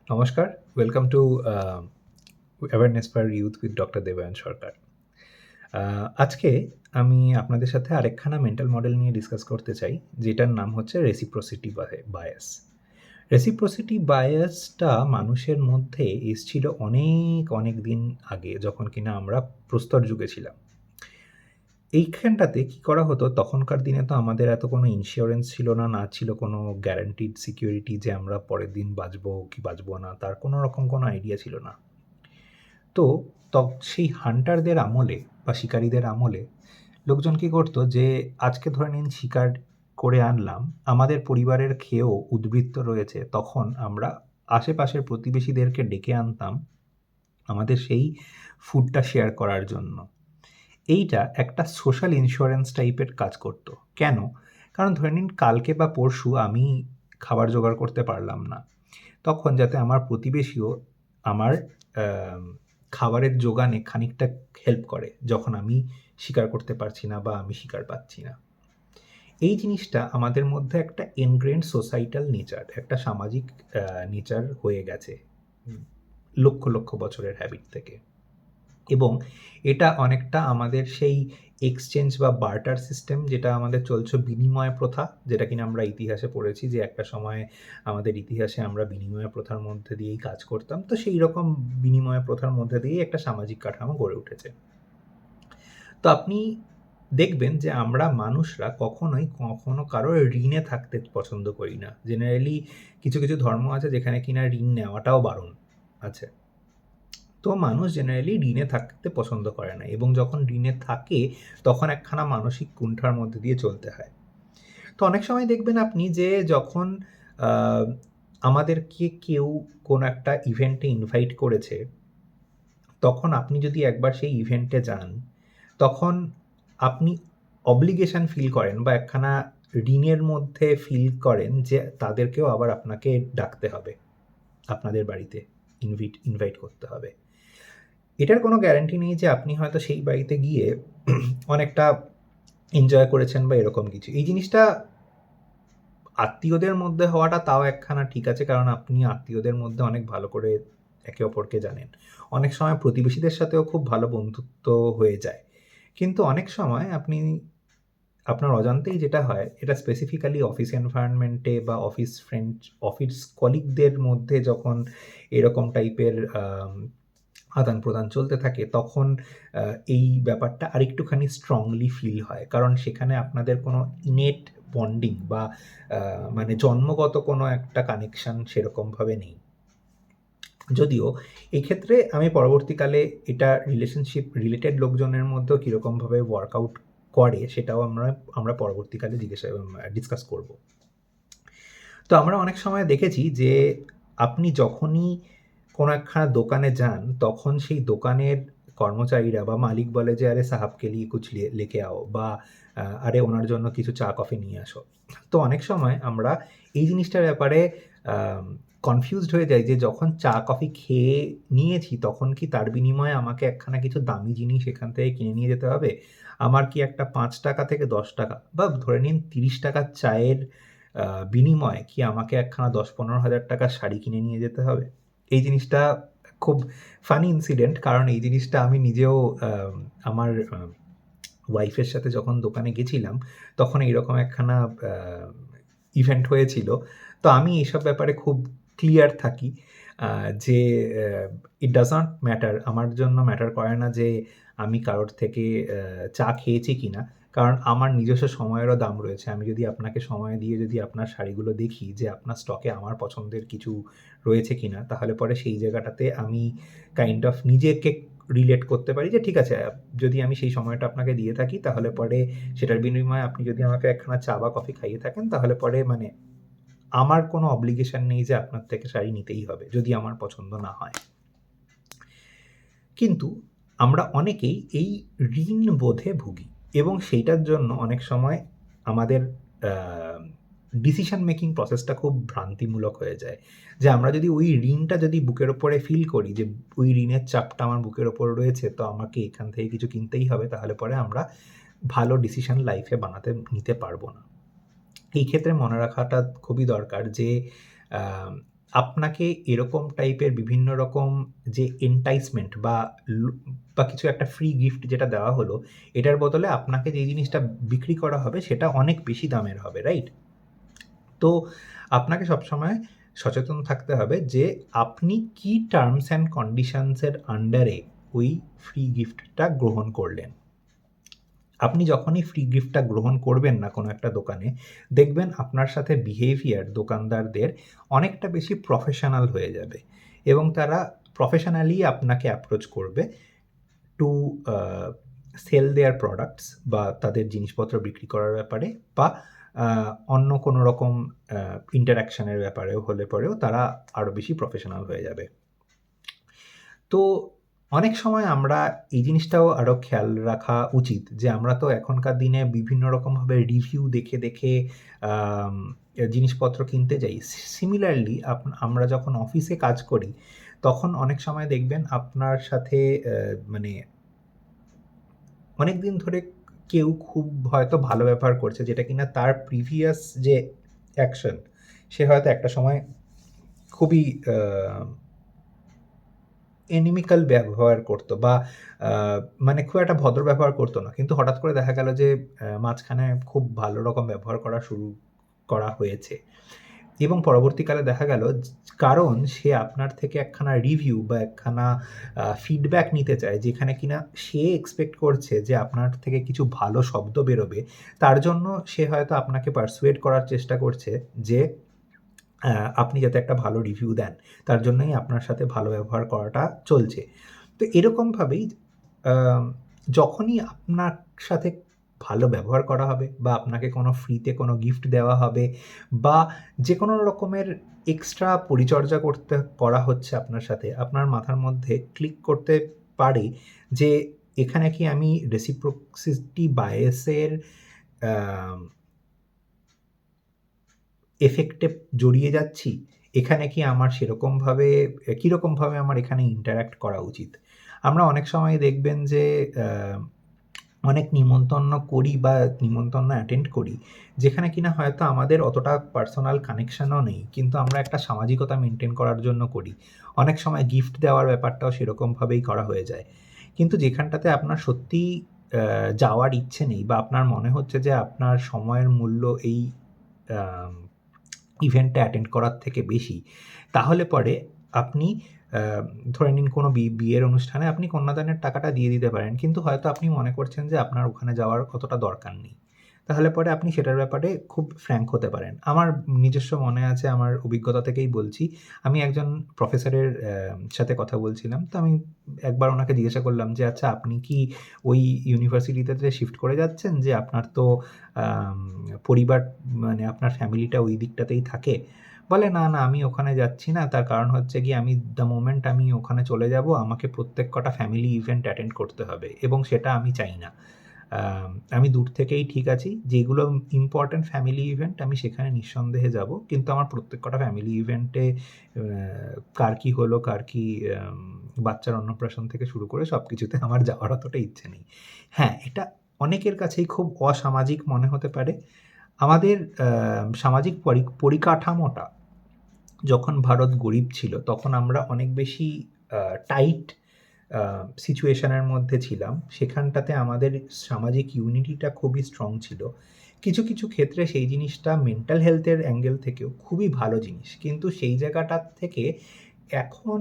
নমস্কার, welcome to awareness for youth with doctor Debayan Sarkar. আজকে আমি আপনাদের সাথে আরেকখানা মেন্টাল মডেল নিয়ে ডিসকাস করতে চাই, যেটার নাম হচ্ছে রেসিপ্রোসিটি বায়াস। রেসিপ্রোসিটি বায়াসটা মানুষের মধ্যে এসছিল অনেক, অনেক দিন আগে, যখন কিনা আমরা প্রস্তর যুগে ছিলাম। এইখানটাতে কি করা হতো, তখনকার দিনে তো আমাদের এত কোনো ইন্স্যুরেন্স ছিল না, না ছিল কোনো গ্যারান্টিড সিকিউরিটি যে আমরা পরের দিন বাঁচবো কি বাঁচবো না, তার কোনো রকম কোনো আইডিয়া ছিল না। তো সেই হান্টারদের আমলে বা শিকারীদের আমলে লোকজন কি করতো, যে আজকে ধরে নিন শিকার করে আনলাম, আমাদের পরিবারের খেয়েও উদ্বৃত্ত রয়েছে, তখন আমরা আশেপাশের প্রতিবেশীদেরকে ডেকে আনতাম আমাদের সেই ফুডটা শেয়ার করার জন্য। এইটা একটা সোশ্যাল ইন্স্যুরেন্স টাইপের কাজ করত। কেন? কারণ ধরে নিন কালকে বা পরশু আমি খাবার জোগাড় করতে পারলাম না, তখন যাতে আমার প্রতিবেশীও আমার খাবারের জোগানে খানিকটা হেল্প করে, যখন আমি শিকার করতে পারছি না বা আমি শিকার পাচ্ছি না। এই জিনিসটা আমাদের মধ্যে একটা ইনগ্রেইনড সোসাইটাল নেচার, একটা সামাজিক নেচার হয়ে গেছে লক্ষ লক্ষ বছরের হ্যাবিট থেকে। এবং এটা অনেকটা আমাদের সেই এক্সচেঞ্জ বা বার্টার সিস্টেম, যেটা আমাদের চলছে, বিনিময় প্রথা, যেটা কিনা আমরা ইতিহাসে পড়েছি যে একটা সময় আমাদের ইতিহাসে আমরা বিনিময় প্রথার মধ্যে দিয়েই কাজ করতাম। তো সেই রকম বিনিময় প্রথার মধ্যে দিয়েই একটা সামাজিক কাঠামো গড়ে উঠেছে। তো আপনি দেখবেন যে আমরা মানুষরা কখনো কারোর ঋণে থাকতে পছন্দ করি না। জেনারেলি কিছু কিছু ধর্ম আছে যেখানে কিনা ঋণ নেওয়াটাও বারণ আছে। তো মানুষ জেনারেলি ঋণে থাকতে পছন্দ করে না, এবং যখন ঋণে থাকে তখন একখানা মানসিক কুণ্ঠার মধ্যে দিয়ে চলতে হয়। তো অনেক সময় দেখবেন আপনি যে যখন আহ, আমাদেরকে কেউ কোনো একটা ইভেন্টে ইনভাইট করেছে, তখন আপনি যদি একবার সেই ইভেন্টে যান, তখন আপনি অব্লিগেশন ফিল করেন বা একখানা ঋণের মধ্যে ফিল করেন যে তাদেরকেও আবার আপনাকে ডাকতে হবে, আপনাদের বাড়িতে ইনভাইট করতে হবে। এটার কোনো গ্যারান্টি নেই যে আপনি হয়তো সেই বাড়িতে গিয়ে অনেকটা এনজয় করেছেন বা এরকম কিছু। এই জিনিসটা আত্মীয়দের মধ্যে হওয়াটা তাও একখানা ঠিক আছে, কারণ আপনি আত্মীয়দের মধ্যে অনেক ভালো করে একে অপরকে জানেন। অনেক সময় প্রতিবেশীদের সাথেও খুব ভালো বন্ধুত্ব হয়ে যায়। কিন্তু অনেক সময় আপনি আপনার অজান্তেই যেটা হয়, এটা স্পেসিফিক্যালি অফিস এনভায়রনমেন্টে বা অফিস কলিগদের মধ্যে যখন এরকম টাইপের আদান-প্রদান চলতে থাকে, তখন এই ব্যাপারটা আরেকটুখানি স্ট্রংলি ফিল হয়। কারণ সেখানে আপনাদের কোনো ইনেট বন্ডিং বা মানে জন্মগত কোনো একটা কানেকশন সেরকমভাবে নেই। যদিও এই ক্ষেত্রে আমি পরবর্তীকালে এটা রিলেশনশিপ রিলেটেড লোকজনের মধ্যেও কীরকমভাবে ওয়ার্কআউট করে, সেটাও আমরা পরবর্তীকালে ডিসকাস করব। তো আমরা অনেক সময় দেখেছি যে আপনি যখনই কোনো একখানা দোকানে যান, তখন সেই দোকানের কর্মচারীরা বা মালিক বলে যে, "আরে সাহাব কে লিয়ে কুছ লেকে আও" বা "আরে ওনার জন্য কিছু চা কফি নিয়ে আসো।" তো অনেক সময় আমরা এই জিনিসটার ব্যাপারে আম কনফিউজড হয়ে যাই যে যখন চা কফি খেয়ে নিয়েছি, তখন কি তার বিনিময়ে আমাকে একখানা কিছু দামি জিনিস এখান থেকে কিনে নিয়ে যেতে হবে? আমার কি একটা ৳৫ থেকে ৳১০ বা ধরে নিন ৳৩০ চায়ের আ বিনিময়ে কি আমাকে একখানা ১০-১৫ হাজার টাকার শাড়ি কিনে নিয়ে যেতে হবে? এই জিনিসটা খুব ফানি ইনসিডেন্ট, কারণ এই জিনিসটা আমি নিজেও আমার ওয়াইফের সাথে যখন দোকানে গেছিলাম, তখন এইরকম একখানা আ ইভেন্ট হয়েছিল। তো আমি এইসব ব্যাপারে খুব ক্লিয়ার থাকি আ যে ইট ডাজ নট ম্যাটার, আমার জন্য ম্যাটার করে না যে আমি কারোর থেকে চা খেয়েছি কিনা। কারণ আমার নিজস্ব সময়েরও দাম রয়েছে। আমি যদি আপনাকে সময় দিয়ে যদি আপনার শাড়িগুলো দেখি যে আপনার স্টকে আমার পছন্দের কিছু রয়েছে কিনা, তাহলে পরে সেই জায়গাটাতে আমি কাইন্ড অফ নিজেকে রিলেট করতে পারি যে ঠিক আছে, যদি আমি সেই সময়টা আপনাকে দিয়ে থাকি, তাহলে পরে সেটার বিনিময়ে আপনি যদি আমাকে একখানা চা বা কফি খাইয়ে থাকেন, তাহলে পরে মানে আমার কোনো অব্লিগেশন নেই যে আপনার থেকে শাড়ি নিতেই হবে, যদি আমার পছন্দ না হয়। কিন্তু আমরা অনেকেই এই ঋণবোধে ভুগি, এবং সেইটার জন্য অনেক সময় আমাদের আ ডিসিশন মেকিং প্রসেসটা খুব ভ্রান্তিমূলক হয়ে যায়। যে আমরা যদি ওই ঋণটা যদি বুকের উপরে ফিল করি যে ওই ঋণের চাপটা আমার বুকের উপর রয়েছে, তো আমাকে এখান থেকে কিছু কিনতেই হবে, তাহলে পরে আমরা ভালো ডিসিশন লাইফে নিতে পারবো না। এই ক্ষেত্রে মনে রাখাটা খুবই দরকার যে আ আপনাকে এরকম টাইপের বিভিন্ন রকম যে এন্টাইসমেন্ট বা কিছু একটা ফ্রি গিফট যেটা দেওয়া হলো, এটার বদলে আপনাকে যেই জিনিসটা বিক্রি করা হবে সেটা অনেক বেশি দামের হবে, রাইট? তো আপনাকে সবসময় সচেতন থাকতে হবে যে আপনি কি টার্মস অ্যান্ড কন্ডিশনসের আন্ডারে ওই ফ্রি গিফটটা গ্রহণ করলেন। আপনি যখনই ফ্রি গিফটটা গ্রহণ করবেন না কোনো একটা দোকানে, দেখবেন আপনার সাথে বিহেভিয়ার দোকানদারদের অনেকটা বেশি প্রফেশনাল হয়ে যাবে এবং তারা প্রফেশনালি আপনাকে অ্যাপ্রোচ করবে টু সেল দেয়ার প্রোডাক্টস বা তাদের জিনিসপত্র বিক্রি করার ব্যাপারে বা অন্য কোনো রকম ইন্টারাকশনের ব্যাপারেও হলে পরেও তারা আরও বেশি প্রফেশনাল হয়ে যাবে। তো অনেক সময় আমরা এই জিনিসটাও আরও খেয়াল রাখা উচিত যে আমরা তো এখনকার দিনে বিভিন্ন রকমভাবে রিভিউ দেখে জিনিসপত্র কিনতে যাই। সিমিলারলি আমরা যখন অফিসে কাজ করি তখন অনেক সময় দেখবেন আপনার সাথে মানে অনেকদিন ধরে কেউ খুব হয়তো ভালো ব্যবহার করছে যেটা কিনা তার প্রিভিয়াস যে অ্যাকশন সে হয়তো একটা সময় খুবই এনিমিক্যাল ব্যবহার করতো বা মানে খুব একটা ভদ্র ব্যবহার করতো না। কিন্তু হঠাৎ করে দেখা গেল যে মাঝখানে খুব ভালো রকম ব্যবহার করা শুরু করা হয়েছে এবং পরবর্তীকালে দেখা গেল কারণ সে আপনার থেকে একখানা রিভিউ বা একখানা ফিডব্যাক নিতে চায় যেখানে কিনা সে এক্সপেক্ট করছে যে আপনার থেকে কিছু ভালো শব্দ বেরোবে। তার জন্য সে হয়তো আপনাকে পারসুয়েড করার চেষ্টা করছে যে আপনি যাতে একটা ভালো রিভিউ দেন। তার জন্যই আপনার সাথে ভালো ব্যবহার করাটা চলছে। তো এরকমভাবেই যখনই আপনার সাথে ভালো ব্যবহার করা হবে বা আপনাকে কোনো ফ্রিতে কোনো গিফট দেওয়া হবে বা যে কোনো রকমের এক্সট্রা পরিচর্যা করা হচ্ছে আপনার সাথে, আপনার মাথার মধ্যে ক্লিক করতে পারে যে এখানে কি আমি রেসিপ্রোসিটি বায়াসের এফেক্টে জড়িয়ে যাচ্ছি? এখানে কি আমার কীরকমভাবে আমার এখানে ইন্টারঅ্যাক্ট করা উচিত? আমরা অনেক সময় দেখবেন যে অনেক নিমন্ত্রণ করি বা নিমন্ত্রণ অ্যাটেন্ড করি, যেখানে কিনা হয়তো আমাদের অতটা পার্সোনাল কানেকশনও নেই। কিন্তু আমরা একটা সামাজিকতা মেইনটেইন করার জন্য করি। অনেক সময় গিফট দেওয়ার ব্যাপারটাও সেরকমভাবেই করা হয়ে যায়। কিন্তু যেখানটাতে আপনার সত্যিই যাওয়ার ইচ্ছে নেই বা আপনার মনে হচ্ছে যে আপনার সময়ের মূল্য এই আম ইভেন্টটা অ্যাটেন্ড করার থেকে বেশি, তাহলে পরে আপনি ধরে নিন কোনো বিয়ের অনুষ্ঠানে আপনি কন্যাদানের টাকাটা দিয়ে দিতে পারেন। কিন্তু হয়তো আপনি মনে করছেন যে আপনার ওখানে যাওয়ার অতটা দরকার নেই। তাহলে পরে আপনি সেটার ব্যাপারে খুব ফ্র্যাঙ্ক হতে পারেন। আমার নিজস্ব মনে আছে, আমার অভিজ্ঞতা থেকেই বলছি। আমি একজন প্রফেসরের সাথে কথা বলছিলাম। তো আমি একবার ওনাকে জিজ্ঞাসা করলাম যে, "আচ্ছা আপনি কি ওই ইউনিভার্সিটিতে শিফট করে যাচ্ছেন? যে আপনার তো আম পরিবার মানে আপনার ফ্যামিলিটা ওই দিকটাতেই থাকে?" বলে, "না, না আমি ওখানে যাচ্ছি না। তার কারণ হচ্ছে গিয়ে আমি দ্য মোমেন্ট আমি ওখানে চলে যাব আমাকে প্রত্যেক কটা ফ্যামিলি ইভেন্ট অ্যাটেন্ড করতে হবে এবং সেটা আমি চাই না। আমি দূর থেকেই ঠিক আছি। যেগুলো ইম্পোর্টেন্ট ফ্যামিলি ইভেন্ট আমি সেখানে নিঃসন্দেহে যাব। কিন্তু আমার প্রত্যেক কটা ফ্যামিলি ইভেন্টে কার কি হলো, কার কি বাচ্চার অন্নপ্রাশন থেকে শুরু করে সবকিছুতে আমার যাওয়ার অতটা ইচ্ছে নেই।" হ্যাঁ, এটা অনেকের কাছেই খুব অসামাজিক মনে হতে পারে। আমাদের সামাজিক পরিকাঠামোটা যখন ভারত গরিব ছিল তখন আমরা অনেক বেশি টাইট সিচুয়েশনের মধ্যে ছিলাম। সেখানটাতে আমাদের সামাজিক ইউনিটিটা খুবই স্ট্রং ছিল। কিছু, কিছু ক্ষেত্রে সেই জিনিসটা মেন্টাল হেলথের অ্যাঙ্গেল থেকেও খুবই ভালো জিনিস। কিন্তু সেই জায়গাটার থেকে এখন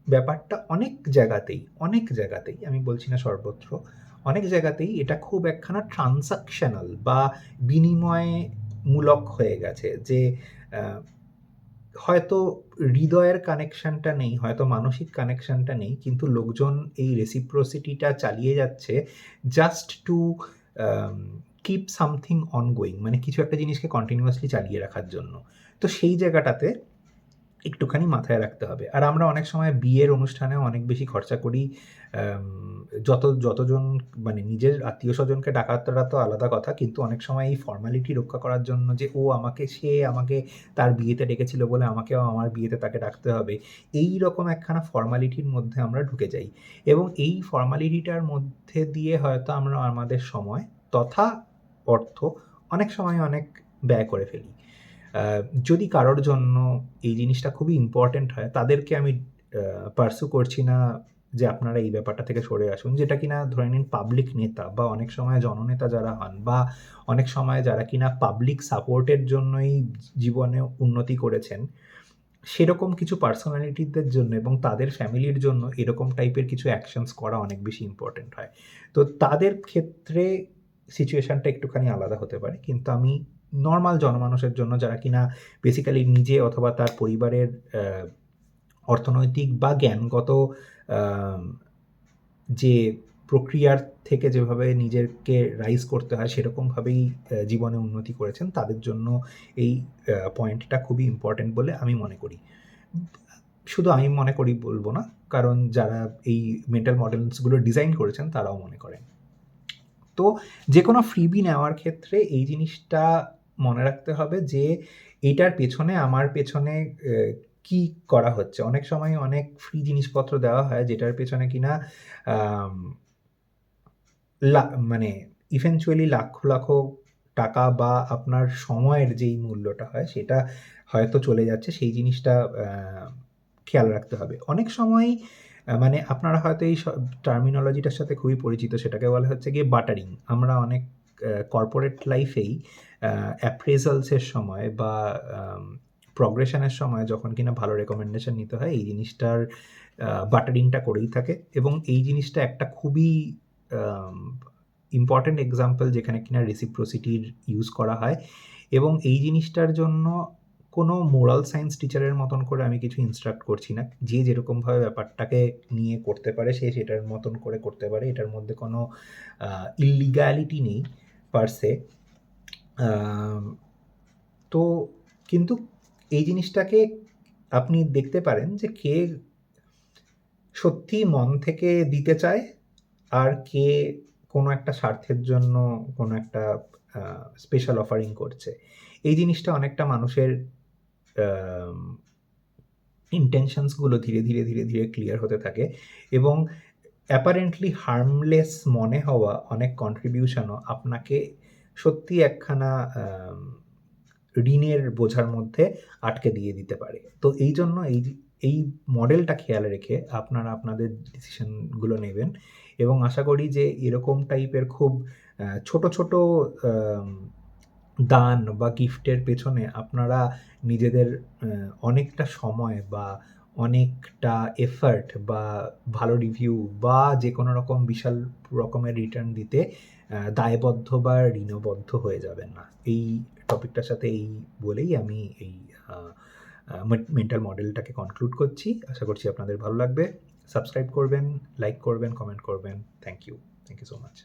ব্যাপারটা অনেক জায়গাতেই আমি বলছি না সর্বত্র, অনেক জায়গাতেই এটা খুব একখানা ট্রান্সাকশনাল বা বিনিময়মূলক হয়ে গেছে যে আ হয়তো হৃদয়ের কানেকশনটা নেই, হয়তো মানসিক কানেকশনটা নেই। কিন্তু লোকজন এই রেসিপ্রোসিটিটা চালিয়ে যাচ্ছে জাস্ট টু আম কিপ সামথিং অনগোয়িং, মানে কিছু একটা জিনিসকে কন্টিনিউয়াসলি চালিয়ে রাখার জন্য। তো সেই জায়গাটাতে একটুখানি মাথায় রাখতে হবে। আর আমরা অনেক সময় বিয়ের অনুষ্ঠানেও অনেক বেশি খরচা করি। আম যতজন মানে নিজের আত্মীয়স্বজনকে ডাকাটা তো আলাদা কথা। কিন্তু অনেক সময় এই ফর্মালিটি রক্ষা করার জন্য যে সে আমাকে তার বিয়েতে ডেকেছিল বলে আমাকেও আমার বিয়েতে তাকে ডাকতে হবে। এইরকম একখানা ফর্মালিটির মধ্যে আমরা ঢুকে যাই এবং এই ফর্মালিটিটার মধ্যে দিয়ে হয়তো আমরা আমাদের সময় তথা অর্থ অনেক সময় অনেক ব্যয় করে ফেলি। যদি কারোর জন্য এই জিনিসটা খুবই ইম্পর্ট্যান্ট হয়, তাদেরকে আমি পার্সু করছি না যে আপনারা এই ব্যাপারটা থেকে সরে আসুন। যেটা কিনা ধরে নিন পাবলিক নেতা বা অনেক সময় জননেতা যারা হন বা অনেক সময় যারা কিনা পাবলিক সাপোর্টের জন্যই জীবনে উন্নতি করেছেন, সেরকম কিছু পার্সোনালিটিদের জন্য এবং তাদের ফ্যামিলির জন্য এরকম টাইপের কিছু অ্যাকশনস করা অনেক বেশি ইম্পর্টেন্ট হয়। তো তাদের ক্ষেত্রে সিচুয়েশনটা একটুখানি আলাদা হতে পারে। কিন্তু আমি নরমাল জনমানুষের জন্য যারা কিনা বেসিক্যালি নিজে অথবা তার পরিবারের অর্থনৈতিক বা জ্ঞানগত আম যে প্রক্রিয়ার থেকে যেভাবে নিজেকে রাইজ করতে হয় সেরকমভাবেই জীবনে উন্নতি করেছেন, তাদের জন্য এই পয়েন্টটা খুবই ইম্পর্টেন্ট বলে আমি মনে করি। শুধু আমি মনে করি বলব না, কারণ যারা এই মেন্টাল মডেলসগুলো ডিজাইন করেছেন তারাও মনে করেন। তো যেকোনো ফ্রিবি নেওয়ার ক্ষেত্রে এই জিনিসটা মনে রাখতে হবে যে এইটার পেছনে আমার পেছনে কি করা হচ্ছে। অনেক সময় অনেক ফ্রি জিনিসপত্র দেওয়া হয় যেটার পেছনে কিনা আম মানে ইভেনচুয়ালি লাখো টাকা বা আপনার সময়ের যেই মূল্যটা হয় সেটা হয়তো চলে যাচ্ছে। সেই জিনিসটা খেয়াল রাখতে হবে। অনেক সময়ই মানে আপনারা হয়তো এই টার্মিনোলজিটার সাথে খুবই পরিচিত। সেটাকে বলা হচ্ছে গিয়ে বাটারিং। আমরা অনেক কর্পোরেট লাইফেই অ্যাপ্রেজালস এর সময় বা প্রগ্রেশন এর সময় যখন কিনা ভালো রেকমেন্ডেশন নিতে হয়, এই জিনিসটার বাটারিংটা করেই থাকে এবং এই জিনিসটা একটা খুবই ইম্পর্টেন্ট এক্সাম্পল যেখানে কিনা রেসিপ্রোসিটির ইউজ করা হয় এবং এই জিনিসটার জন্য কোনো মোরাল সায়েন্স টিচারের মতন করে আমি কিছু ইনস্ট্রাক্ট করছি না। যে যেরকমভাবে ব্যাপারটাকে নিয়ে করতে পারে সে সেটার মতন করে করতে পারে। এটার মধ্যে কোনো ইল্লিগ্যালিটি নেই পার সে। তো কিন্তু এই জিনিসটাকে আপনি দেখতে পারেন যে কে সত্যিই মন থেকে দিতে চায় আর কে কোনো একটা স্বার্থের জন্য কোনো একটা স্পেশাল অফারিং করছে। এই জিনিসটা অনেকটা মানুষের ইন্টেনশনসগুলো ধীরে ক্লিয়ার হতে থাকে এবং অ্যাপারেন্টলি হার্মলেস মনে হওয়া অনেক কন্ট্রিবিউশনও আপনাকে সত্যি একখানা ঋণের বোঝার মধ্যে আটকে দিয়ে দিতে পারে। তো এই জন্য এই মডেলটা খেয়াল রেখে আপনারা আপনাদের ডিসিশনগুলো নেবেন এবং আশা করি যে এরকম টাইপের খুব ছোট দান বা গিফটের পেছনে আপনারা নিজেদের অনেকটা সময় বা অনেকটা এফার্ট বা ভালো রিভিউ বা যেকোনো রকম বিশাল রকমের রিটার্ন দিতে দায়বদ্ধ বা ঋণবদ্ধ হয়ে যাবেন না। এই টপিকটার সাথে এই বলেই আমি এই মেন্টাল মডেলটাকে কনক্লুড করছি। আশা করছি আপনাদের ভালো লাগবে। সাবস্ক্রাইব করবেন, লাইক করবেন, কমেন্ট করবেন। Thank you so much.